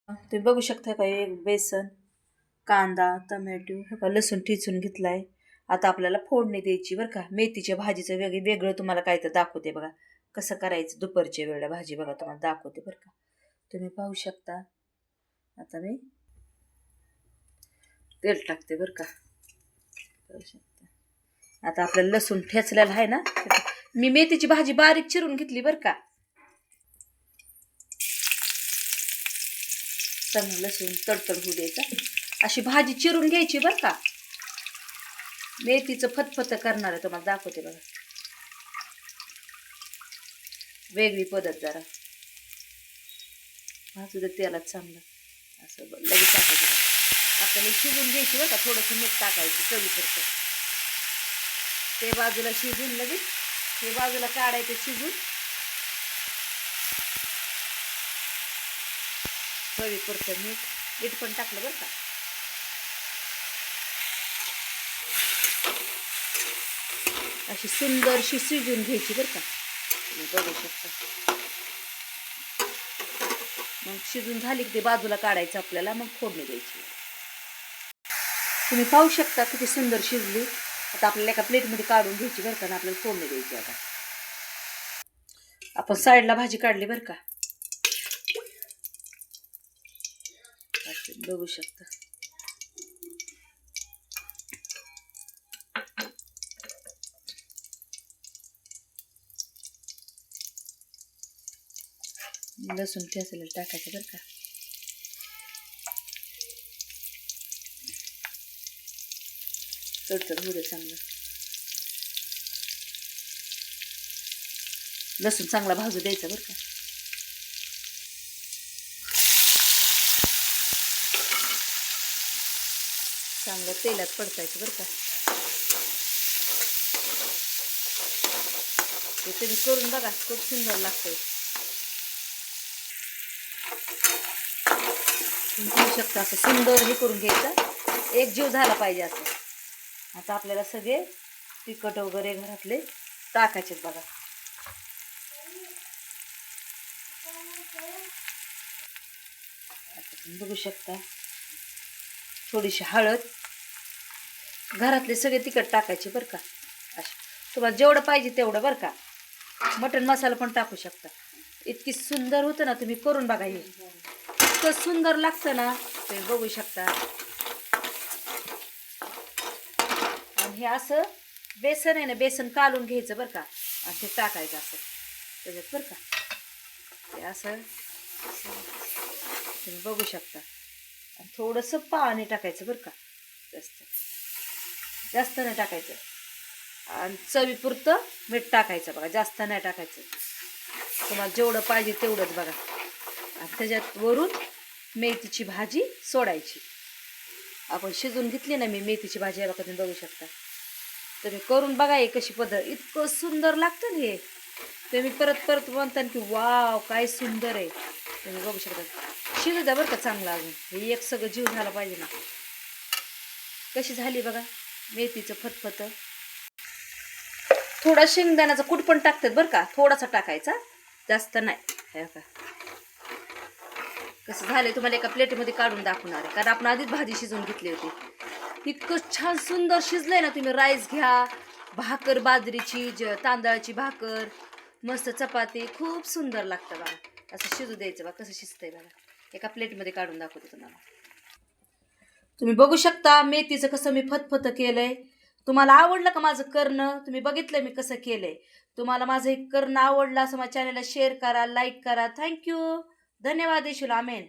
तुम्ही बघू शकता का, एक बेसन, कांदा, टमॅटो, हे का लसूण ठेचून घेतलाय. आता आपल्याला फोडणी द्यायची बरं का. मेथीच्या भाजीचं वेगळं तुम्हाला काय तर दाखवते बघा, कसं करायचं दुपारच्या वेळेला भाजी बघा, तुम्हाला दाखवते बरं का. तुम्ही पाहू शकता. आता मी तेल टाकते बरं का. पाहू शकता. आता आपल्याला लसूण ठेचलेला आहे ना, मी मेथीची भाजी बारीक चिरून घेतली बरं का. चांगलं लसूण तडतड होऊ द्यायचा. अशी भाजी चिरून घ्यायची बरं का. मेथीचं फतफत करणार आहे, तुम्हाला दाखवते बघा. वेगळी पद्धत जरा भाजू दे तेलात चांगलं. असं लगेच टाकायचं. आपल्याला शिजून घ्यायची बरं का, थोडंसं मीठ टाकायचं चवीपुरतं. ते बाजूला शिजून लगेच हे बाजूला काढायचं शिजून. चवीपुरतं मीठ पण टाकलं बरं का. अशी सुंदरशी शिजून घ्यायची बरं का. तुम्ही बघू शकता. मग शिजून झाली की ते बाजूला काढायचं आपल्याला, मग फोडणी द्यायची. तुम्ही पाहू शकता किती सुंदर शिजली. आता आपल्याला एका प्लेटमध्ये काढून घ्यायची बरं का, आपल्याला फोडणी द्यायची. आता आपण साईडला भाजी काढली बरं का. बघू शकता. लसूण ठेचलेलं टाकायचं बरं का. तडतड होऊ दे चांगलं. लसूण चांगला भाजू द्यायचा बरं का. चांगलं तेलात पडतायचं बरं का. हे तुम्ही करून बघा, खूप सुंदर लागतंय. तुम्ही पाहू शकता. असं सुंदर हे करून घ्यायचं, एक जीव झाला पाहिजे असं. आता आपल्याला सगळे तिखट वगैरे घरातले टाकायचे बघा. आता तुम्ही बघू शकता. थोडीशी हळद, घरातले सगळे तिखट टाकायचे बरं का. तुम्हाला जेवढं पाहिजे तेवढं बरं का. मटण मसाला पण टाकू शकता. इतकी सुंदर होतं ना, तुम्ही करून बघा. हे इतकं सुंदर लागतं ना, तुम्ही बघू शकता. आणि हे असं बेसन आहे ना, बेसन कालून घ्यायचं बरं का, आणि ते टाकायचं असं त्याच्यात बरं का. ते असं तुम्ही बघू शकता. आणि थोडंसं पाणी टाकायचं बरं का. जास्त नाही टाकायचं. आणि चवीपुरतं मीठ टाकायचं बघा, जास्त नाही टाकायचं. तुम्हाला जेवढं पाहिजे तेवढंच बघा. आणि त्याच्यात वरून मेथीची भाजी सोडायची. आपण शिजून घेतली ना मी मेथीची भाजी, बघा तुम्ही बघू शकता. तुम्ही करून बघा हे कशी पद्धत. इतकं सुंदर लागतं ना हे. तुम्ही परत म्हणता की वाव काय सुंदर आहे. तुम्ही बघू शकता. शिजू द्या बरं का चांगलं. अजून हे एक सगळं जीव झाला पाहिजे ना. कशी झाली बघा मेथीचं फतफत. थोडा शेंगदाण्याचा कूट पण टाकतात बरं का, थोडासा टाकायचा, जास्त नाही. हे का कसं झालंय तुम्हाला एका प्लेटमध्ये काढून दाखवणार आहे, कारण आपण आधीच भाजी शिजवून घेतली होती. इतकं छान सुंदर शिजलंय ना. तुम्ही राईस घ्या, भाकर बाजरीची, तांदळाची भाकर, मस्त चपाती, खूप सुंदर लागतं बघा. असं शिजू द्यायचं बघा कसं शिजतंय बघा. एका प्लेटमध्ये काढून दाखवते तुम्हाला. तुम्ही बघू शकता मेथीचं कसं मी फतफत केलंय. तुम्हाला आवडलं का माझं करणं? तुम्ही बघितलं मी कसं केलंय. तुम्हाला माझं हे करणं आवडलं असं माझ्या चॅनलला शेअर करा, लाईक करा. थँक्यू. धन्यवाद. आमेन.